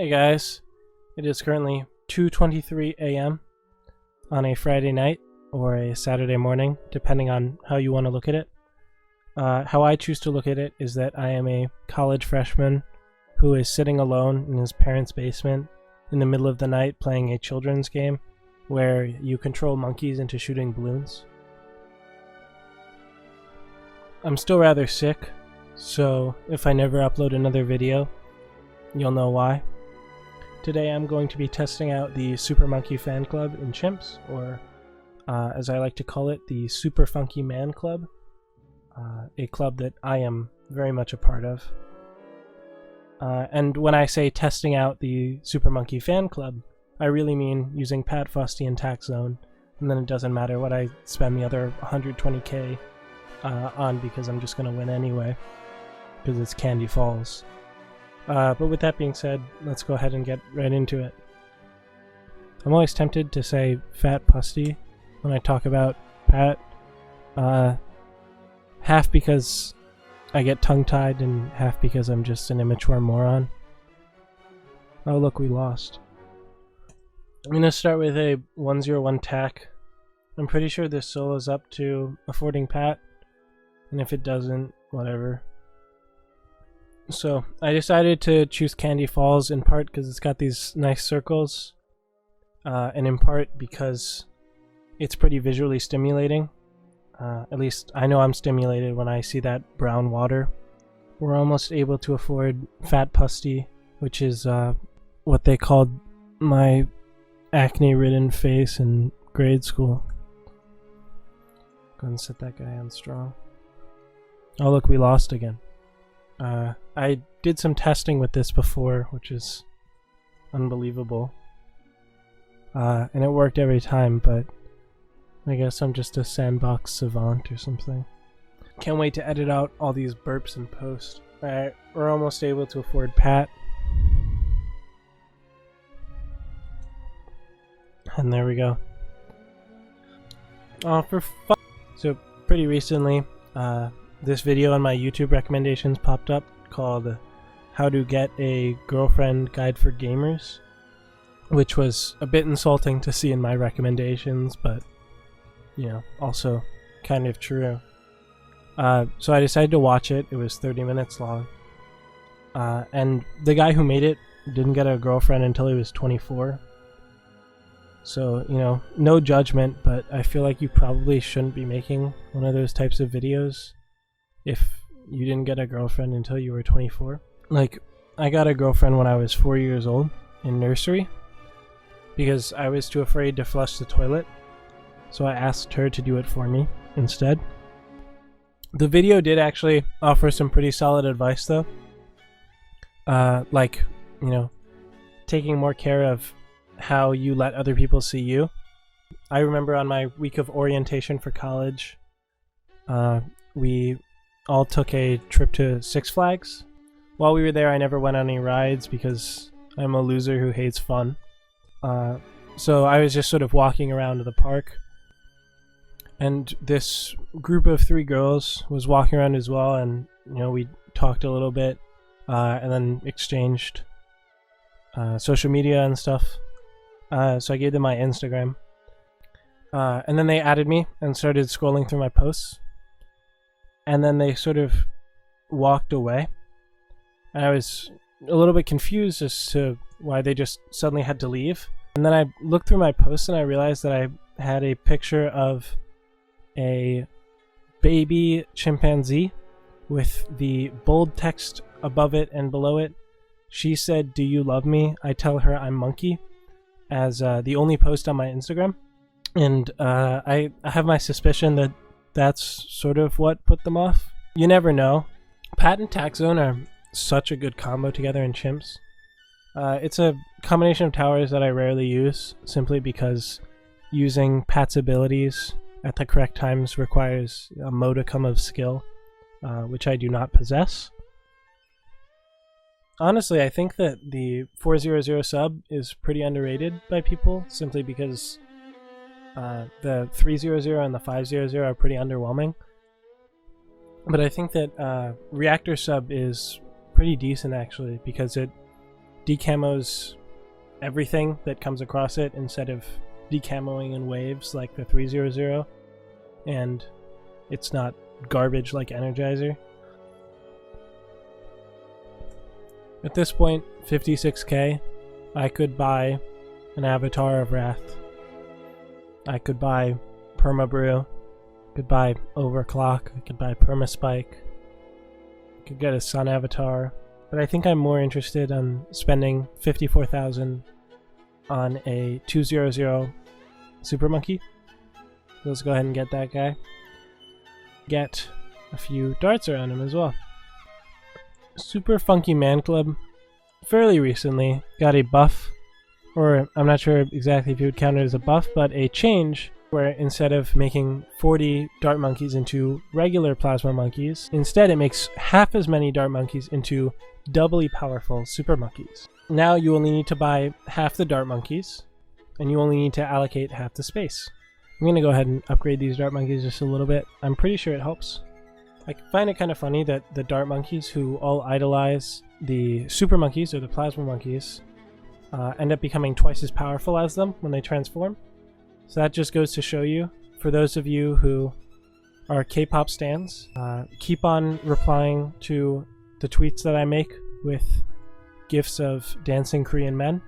Hey guys, it is currently 2:23 a.m. on a Friday night or a Saturday morning, depending on how you want to look at it. How I choose to look at it is that I am a college freshman who is sitting alone in his parents' basement in the middle of the night playing a children's game where you control monkeys into shooting balloons. I'm still rather sick, so if I never upload another video, you'll know why. Today I'm going to be testing out the Super Monkey Fan Club in CHIMPS, or as I like to call it, the Super Funky Man Club, a club that I am very much a part of. And when I say testing out the Super Monkey Fan Club, I really mean using Pat Fusty and Tax Zone, and then it doesn't matter what I spend the other 120k on, because I'm just going to win anyway, because it's Candy Falls. But with that being said, let's go ahead and get right into it. I'm always tempted to say Fat Pusty when I talk about Pat, half because I get tongue-tied and half because I'm just an immature moron. Oh look, we lost. I'm going to start with a 101 tack. I'm pretty sure this solo's up to affording Pat, and if it doesn't, whatever. So I decided to choose Candy Falls in part because it's got these nice circles, and in part because it's pretty visually stimulating. At least I know I'm stimulated when I see that brown water. We're almost able to afford Fat Pusty, which is what they called my acne-ridden face in grade school. Go ahead and set that guy on strong. Oh look, we lost again. I did some testing with this before, which is unbelievable. And it worked every time, but I guess I'm just a sandbox savant or something. Can't wait to edit out all these burps in post. Alright, we're almost able to afford Pat. And there we go. Oh, for fuck. So, pretty recently, this video on my YouTube recommendations popped up called How to Get a Girlfriend Guide for Gamers, which was a bit insulting to see in my recommendations, but, you know, also kind of true. So I decided to watch it. It was 30 minutes long. And the guy who made it didn't get a girlfriend until he was 24. So, you know, no judgment, but I feel like you probably shouldn't be making one of those types of videos if you didn't get a girlfriend until you were 24. Like, I got a girlfriend when I was 4 years old in nursery because I was too afraid to flush the toilet, so I asked her to do it for me instead. The video did actually offer some pretty solid advice though, like, you know, taking more care of how you let other people see you. I remember on my week of orientation for college, we all took a trip to Six Flags. While we were there, I never went on any rides because I'm a loser who hates fun. So I was just sort of walking around the park, and this group of 3 girls was walking around as well, and you know, we talked a little bit, and then exchanged social media and stuff. So I gave them my Instagram, and then they added me and started scrolling through my posts. And then they sort of walked away. And I was a little bit confused as to why they just suddenly had to leave. And then I looked through my posts and I realized that I had a picture of a baby chimpanzee with the bold text above it and below it. She said, "Do you love me? I tell her I'm monkey," as the only post on my Instagram. And I have my suspicion that that's sort of what put them off. You never know. Pat and Tax Zone are such a good combo together in CHIMPS. It's a combination of towers that I rarely use, simply because using Pat's abilities at the correct times requires a modicum of skill, which I do not possess. Honestly, I think that the 400 sub is pretty underrated by people, simply because the 300 and the 500 are pretty underwhelming. But I think that Reactor sub is pretty decent actually, because it decamos everything that comes across it instead of decamoing in waves like the 300, and it's not garbage like Energizer. At this point, 56k, I could buy an Avatar of Wrath. I could buy Permabrew. I could buy Overclock. I could buy Permaspike. I could get a Sun Avatar. But I think I'm more interested in spending 54,000 on a 200 Super Monkey. So let's go ahead and get that guy. Get a few darts around him as well. Super Funky Man Club fairly recently got a buff, or I'm not sure exactly if you would count it as a buff, but a change where instead of making 40 dart monkeys into regular plasma monkeys, instead it makes half as many dart monkeys into doubly powerful super monkeys. Now you only need to buy half the dart monkeys, and you only need to allocate half the space. I'm going to go ahead and upgrade these dart monkeys just a little bit. I'm pretty sure it helps. I find it kind of funny that the dart monkeys who all idolize the super monkeys or the plasma monkeys end up becoming twice as powerful as them when they transform. So that just goes to show you, for those of you who are K-pop stans, keep on replying to the tweets that I make with gifs of dancing Korean men,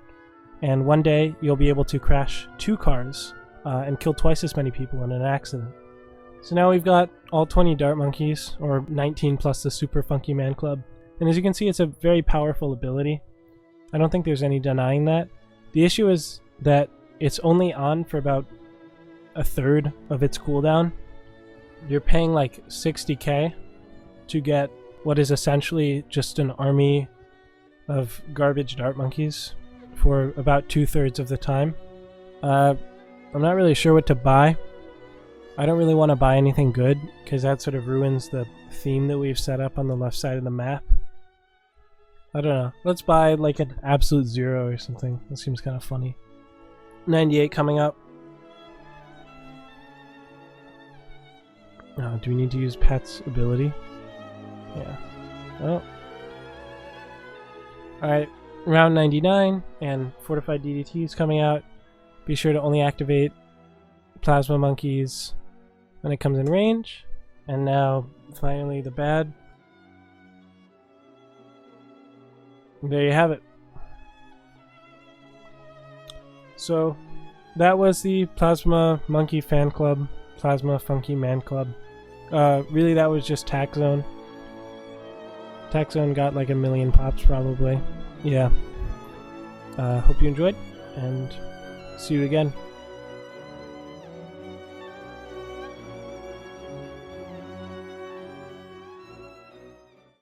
and one day you'll be able to crash 2 cars and kill twice as many people in an accident. So now we've got all 20 dart monkeys, or 19 plus the Super Funky Man Club, and as you can see, it's a very powerful ability. I don't think there's any denying that. The issue is that it's only on for about a third of its cooldown. You're paying like 60k to get what is essentially just an army of garbage dart monkeys for about 2/3 of the time. I'm not really sure what to buy. I don't really want to buy anything good because that sort of ruins the theme that we've set up on the left side of the map. I don't know. Let's buy like an absolute 0 or something. That seems kind of funny. 98 coming up. Do we need to use Pat's ability? Yeah. Well. Alright, round 99 and Fortified DDT is coming out. Be sure to only activate Plasma Monkeys when it comes in range. And now, finally, the bad. There you have it. So, that was the Plasma Monkey Fan Club, Plasma Funky Man Club. Really, that was just Tax Zone. Tax Zone got like 1 million pops, probably. Yeah. Hope you enjoyed, and see you again.